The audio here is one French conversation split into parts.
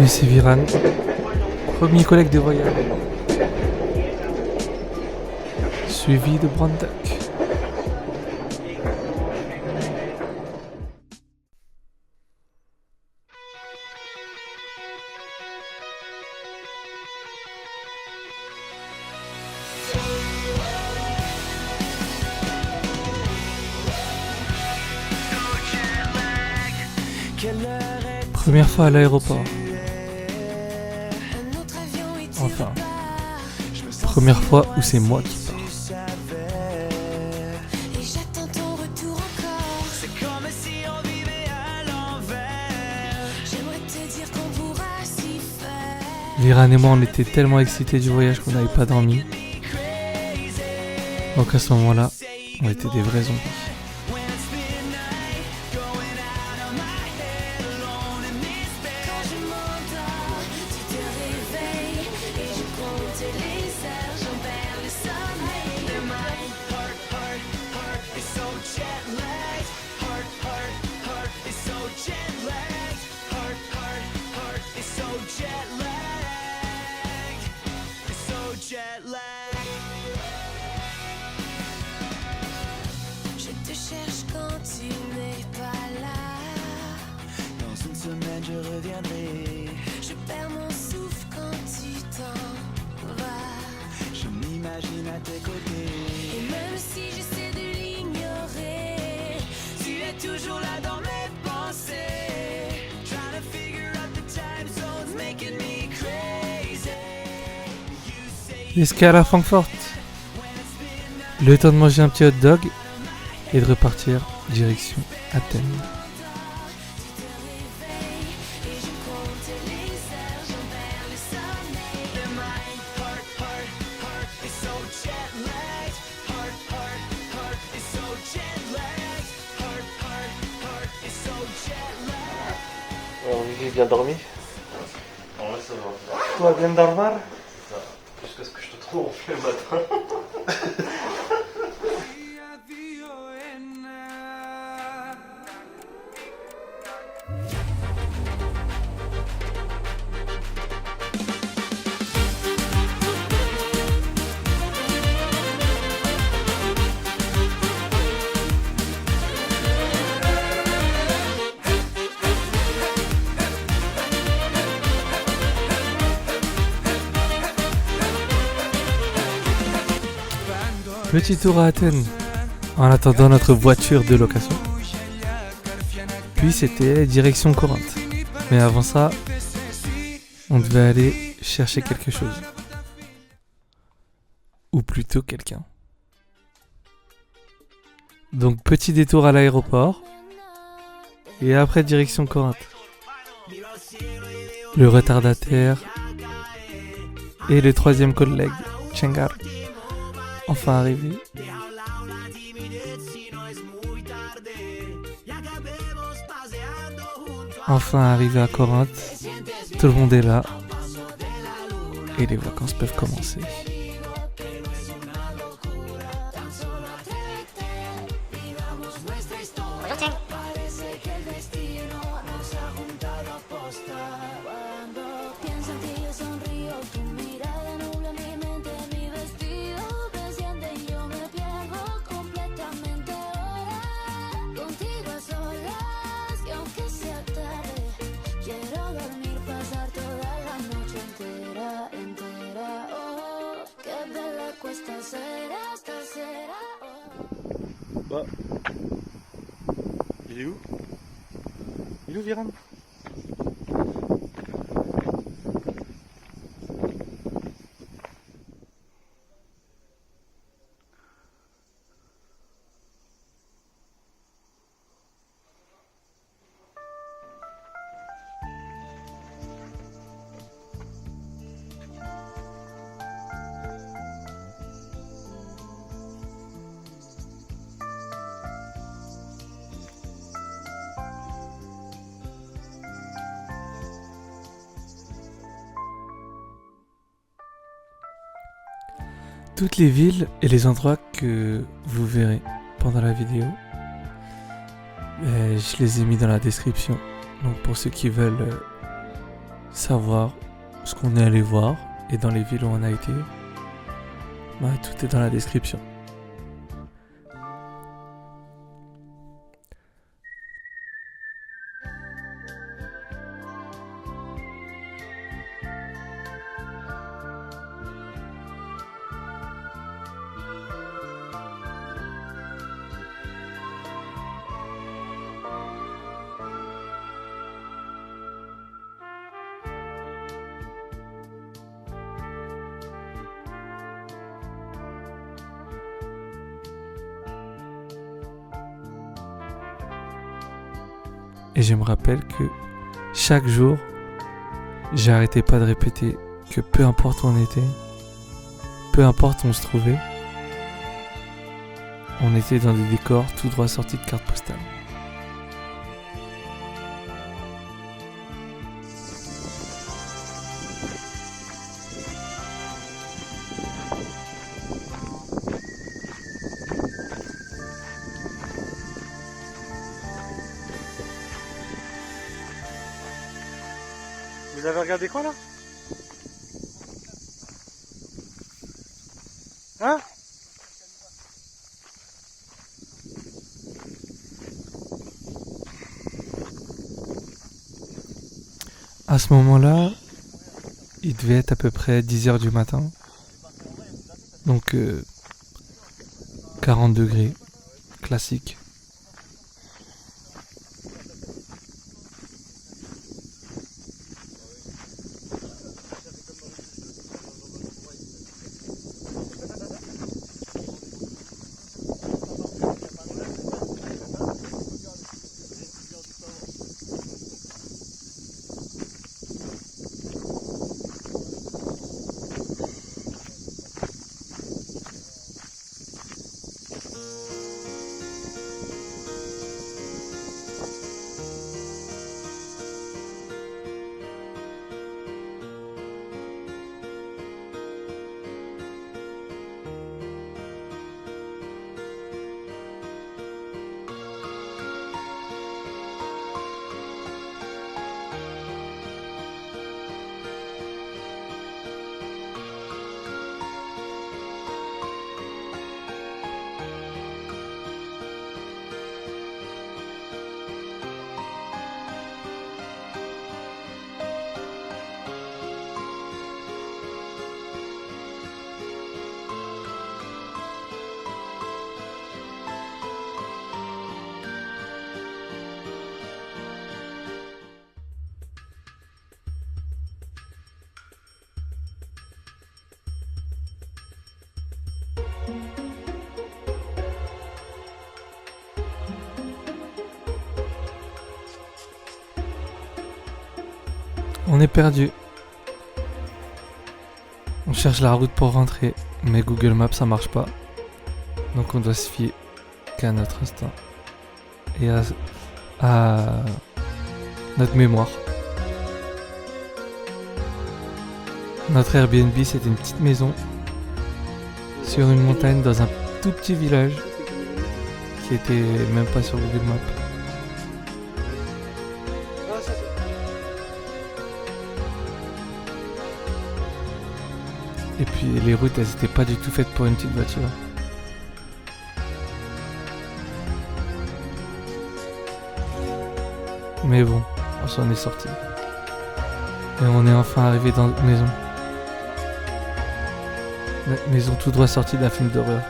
Et c'est Viran, premier collègue de voyage, suivi de Brandak. Première fois à l'aéroport. Enfin, première fois où c'est moi qui pars. Viran et moi on était tellement excités du voyage qu'on n'avait pas dormi. Donc à ce moment-là, on était des vrais zombies. Je te cherche quand tu n'es pas là. Dans une semaine je reviendrai. Je perds mon souffle quand tu t'en vas. Je m'imagine à tes côtés. Et même si j'essaie de l'ignorer, tu es toujours là dans mes pensées. Trying to figure out the time zones making me crazy. Escale à Francfort. Le temps de manger un petit hot dog et de repartir direction Athènes. Alors, Vivi bien dormi? Ouais, ça va. Toi bien dormir? Jusqu'à ce que je te trouve le matin. Petit tour à Athènes en attendant notre voiture de location. Puis c'était direction Corinthe. Mais avant ça, on devait aller chercher quelque chose. Ou plutôt quelqu'un. Donc petit détour à l'aéroport. Et après direction Corinthe. Le retardataire et le troisième collègue, Chengar. Enfin arrivé. Enfin arrivé à Corinthe. Tout le monde est là. Et les vacances peuvent commencer. Bah. Il est où? Il est où Viran? Toutes les villes et les endroits que vous verrez pendant la vidéo, je les ai mis dans la description. Donc pour ceux qui veulent savoir ce qu'on est allé voir et dans les villes où on a été, bah, tout est dans la description. Et je me rappelle que chaque jour, j'arrêtais pas de répéter que peu importe où on était, peu importe où on se trouvait, on était dans des décors tout droit sortis de cartes postales. Vous avez regardé quoi là? Hein? À ce moment-là, il devait être à peu près 10h du matin. Donc 40 degrés, classique. On est perdu. On cherche la route pour rentrer, mais Google Maps ça marche pas. Donc on doit se fier qu'à notre instinct et à notre mémoire. Notre Airbnb, c'était une petite maison sur une montagne dans un tout petit village qui était même pas sur Google Maps. Et puis les routes, elles étaient pas du tout faites pour une petite voiture. Mais bon, on s'en est sorti. Et on est enfin arrivé dans notre maison. Notre maison tout droit sortie d'un film d'horreur.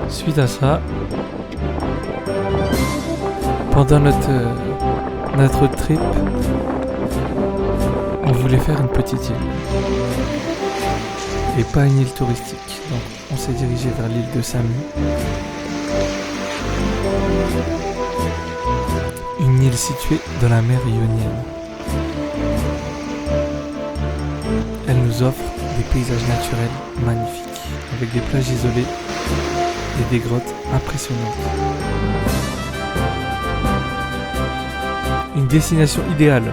Suite à ça, pendant notre trip, on voulait faire une petite île. Et pas une île touristique. Donc on s'est dirigé vers l'île de Sami. Une île située dans la mer Ionienne. Elle nous offre des paysages naturels magnifiques, avec des plages isolées et des grottes impressionnantes. Une destination idéale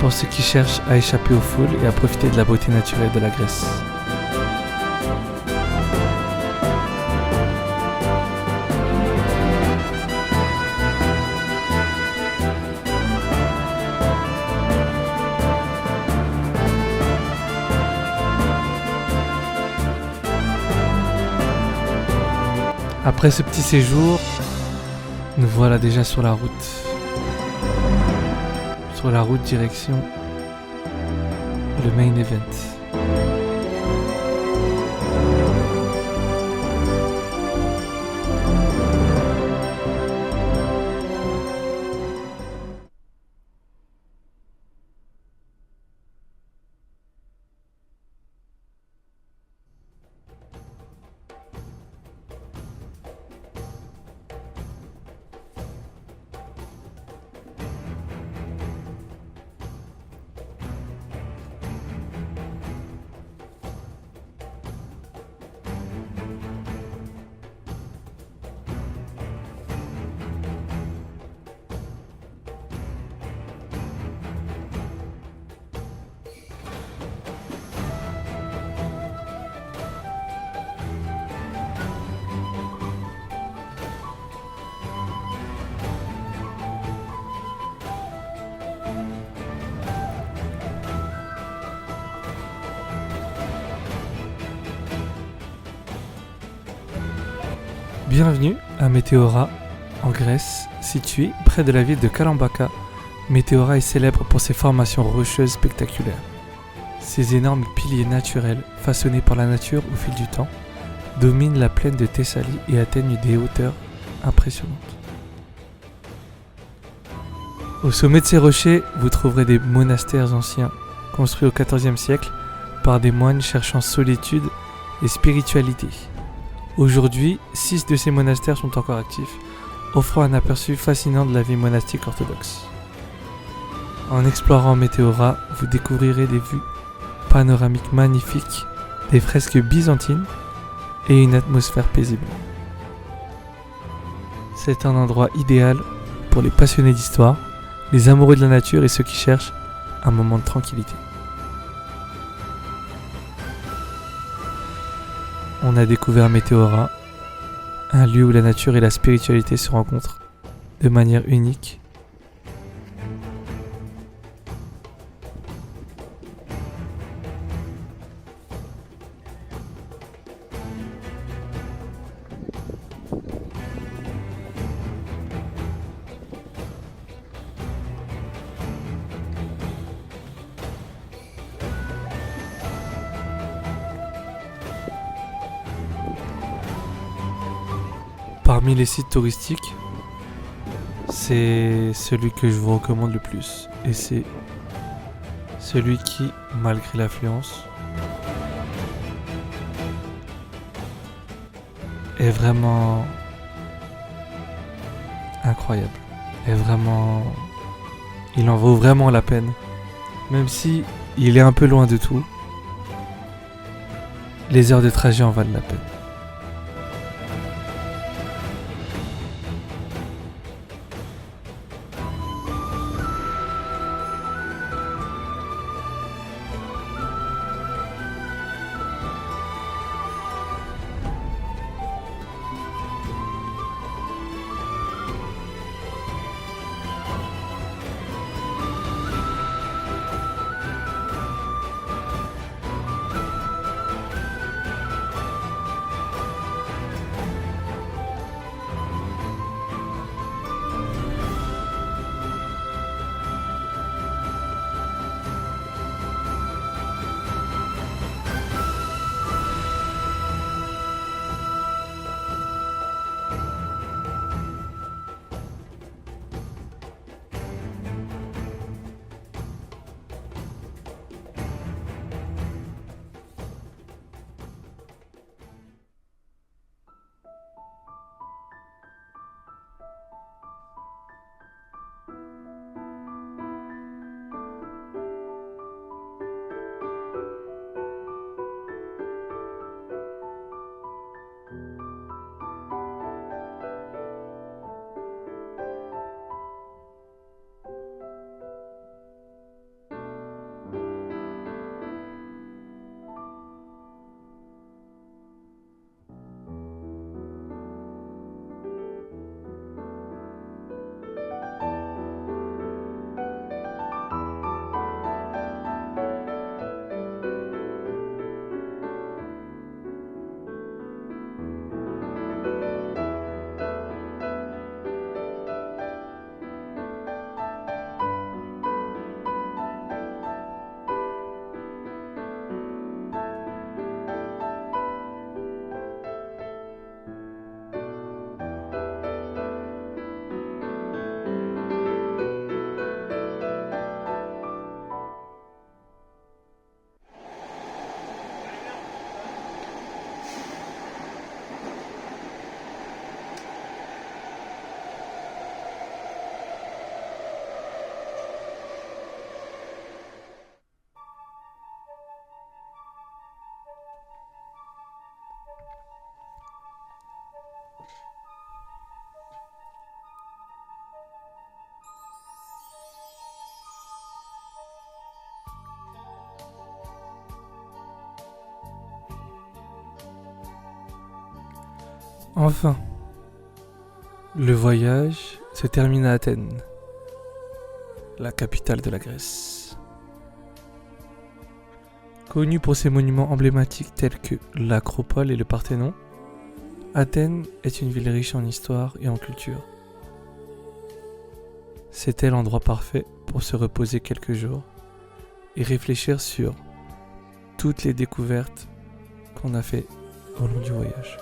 pour ceux qui cherchent à échapper aux foules et à profiter de la beauté naturelle de la Grèce. Après ce petit séjour, nous voilà déjà sur la route. Sur la route direction le main event. Bienvenue à Météora, en Grèce, située près de la ville de Kalambaka. Météora est célèbre pour ses formations rocheuses spectaculaires. Ces énormes piliers naturels, façonnés par la nature au fil du temps, dominent la plaine de Thessalie et atteignent des hauteurs impressionnantes. Au sommet de ces rochers, vous trouverez des monastères anciens, construits au XIVe siècle par des moines cherchant solitude et spiritualité. Aujourd'hui, 6 de ces monastères sont encore actifs, offrant un aperçu fascinant de la vie monastique orthodoxe. En explorant Météora, vous découvrirez des vues panoramiques magnifiques, des fresques byzantines et une atmosphère paisible. C'est un endroit idéal pour les passionnés d'histoire, les amoureux de la nature et ceux qui cherchent un moment de tranquillité. On a découvert Météora, un lieu où la nature et la spiritualité se rencontrent de manière unique. Parmi les sites touristiques, c'est celui que je vous recommande le plus. Et c'est celui qui, malgré l'affluence, est vraiment incroyable. Il en vaut vraiment la peine. Même si il est un peu loin de tout, les heures de trajet en valent la peine. Enfin, le voyage se termine à Athènes, la capitale de la Grèce. Connue pour ses monuments emblématiques tels que l'Acropole et le Parthénon, Athènes est une ville riche en histoire et en culture. C'était l'endroit parfait pour se reposer quelques jours et réfléchir sur toutes les découvertes qu'on a fait au long du voyage.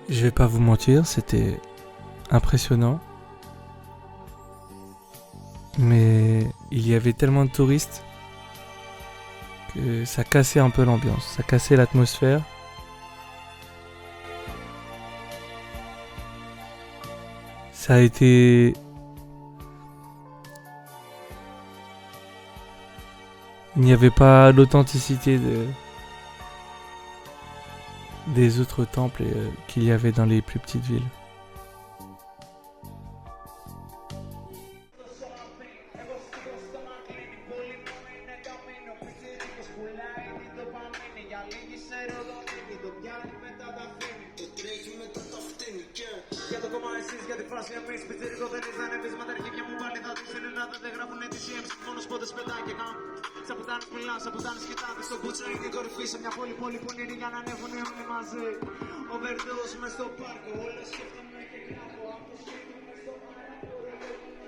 Je vais pas vous mentir, c'était impressionnant. Mais il y avait tellement de touristes que ça cassait un peu l'ambiance, ça cassait l'atmosphère. Ça a été... Il n'y avait pas l'authenticité des autres temples qu'il y avait dans les plus petites villes. Για το κόμμα εσείς, για τη φάση εμείς. Πιτσίρικο δεν είσαι ανέβεις, μα τα αρχίδια μου πάλι θα τους είναι νάδα. Δεν γράφουν DCMs, μόνο σπότες πετάνε καν. Σαν πουτάνες μιλάνε, σαν πουτάνες κοιτάνε. Στο κούτσο είναι η κορυφή σε μια πόλη που είναι για να ανέβουνε όλοι μαζί. Overdose μες στο πάρκο, όλα σκέφτομαι και γράφω. Από το σπίτι μου μες στο παράδειγμα,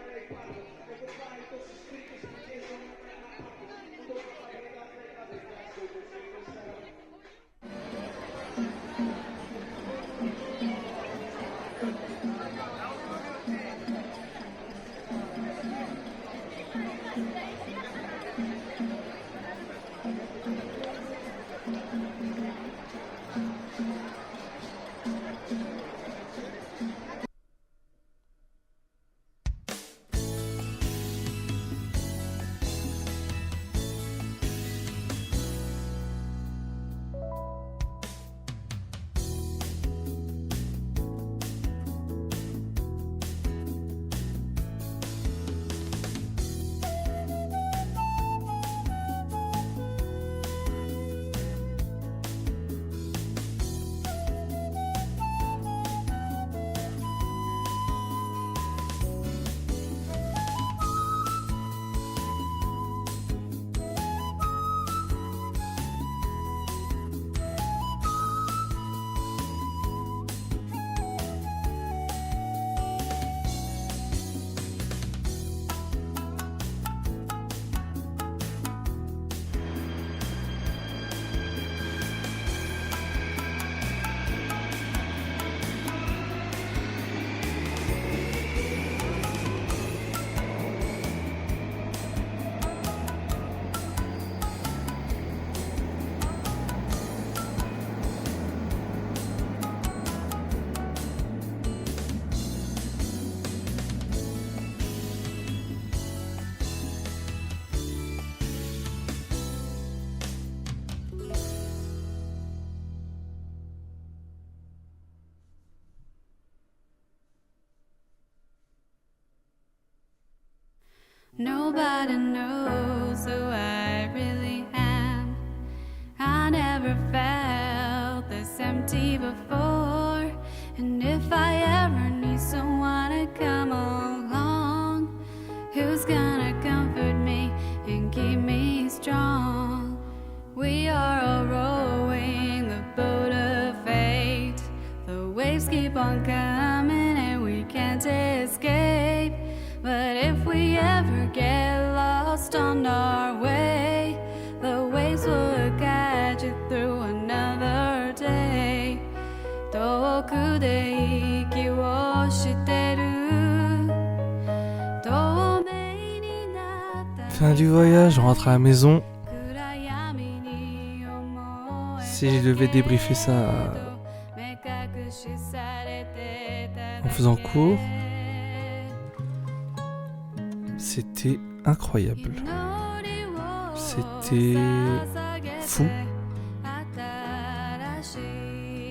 δεν υπάρχω. Έχω πάρει τόσους τρίκες που χέζομαι με ένα πάρκο. Μου το πάρει τα φέτα, δεν βάζω το φύγω σαν. Nobody knows who I really am. I never felt this empty before. And if I ever need someone to come along, who's gonna comfort me and keep me strong? We are all rowing the boat of fate. The waves keep on coming and we can't escape. But if we ever get lost on our way, the waves will guide you through another day. 遠くで息をしてる透明になった Fin du voyage, on rentre à la maison. 暗闇に思え Si je devais débriefer ça 目隠しされてた en faisant court, c'était incroyable. C'était fou.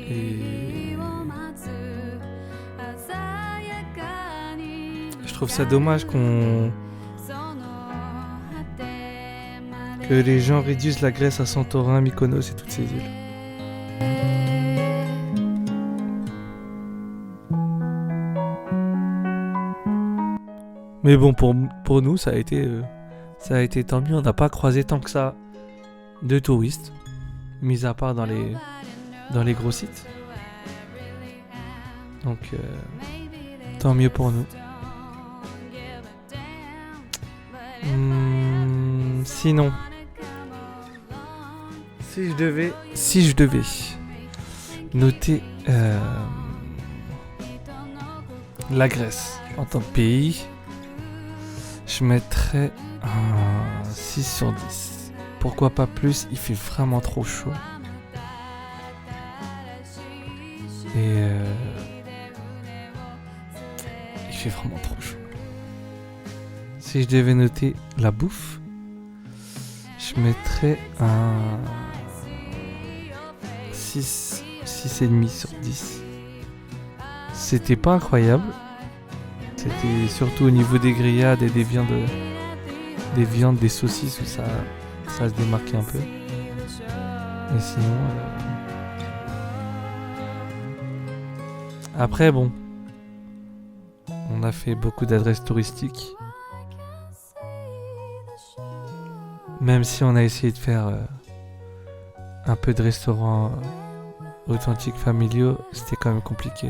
Et je trouve ça dommage que les gens réduisent la Grèce à Santorin, Mykonos et toutes ces îles. Mais bon, pour nous, ça a été tant mieux. On n'a pas croisé tant que ça de touristes, mis à part dans les gros sites. Donc, tant mieux pour nous. Sinon, si je devais noter la Grèce en tant que pays, je mettrais un 6 sur 10. Pourquoi pas plus? Il fait vraiment trop chaud. Et il fait vraiment trop chaud. Si je devais noter la bouffe, je mettrais un 6,5 sur 10. C'était pas incroyable. C'était surtout au niveau des grillades et des viandes, des saucisses où ça se démarquait un peu. Mais sinon... Après, bon, on a fait beaucoup d'adresses touristiques. Même si on a essayé de faire un peu de restaurants authentiques, familiaux, c'était quand même compliqué.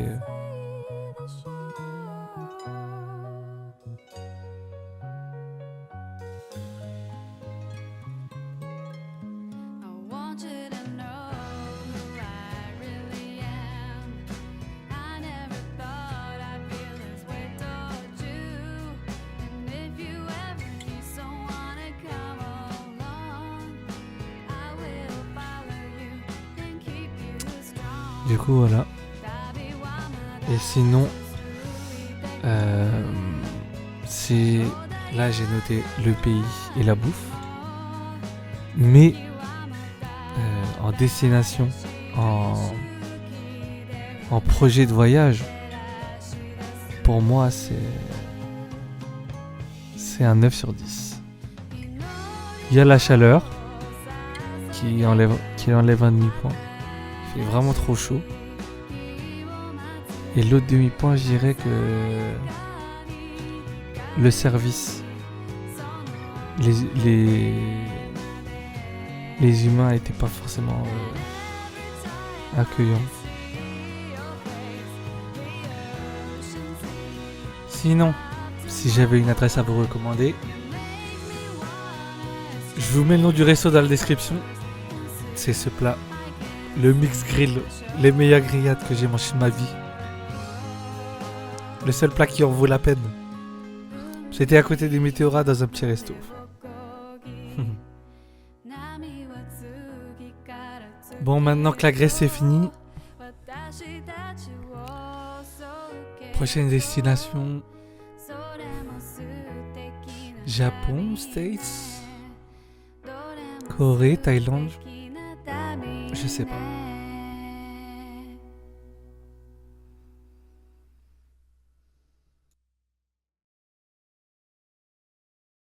Du coup, voilà. Et sinon, là j'ai noté le pays et la bouffe. Mais en destination, en projet de voyage, pour moi c'est un 9 sur 10. Il y a la chaleur qui enlève un demi-point. Il fait vraiment trop chaud. Et l'autre demi-point, je dirais que le service, les humains n'étaient pas forcément accueillants. Sinon, si j'avais une adresse à vous recommander, je vous mets le nom du resto dans la description. C'est ce plat, le mix grill, les meilleures grillades que j'ai mangées de ma vie. Le seul plat qui en vaut la peine. J'étais à côté des Météoras dans un petit resto. Bon, maintenant que la Grèce est finie, prochaine destination, Japon, States, Corée, Thaïlande, je sais pas.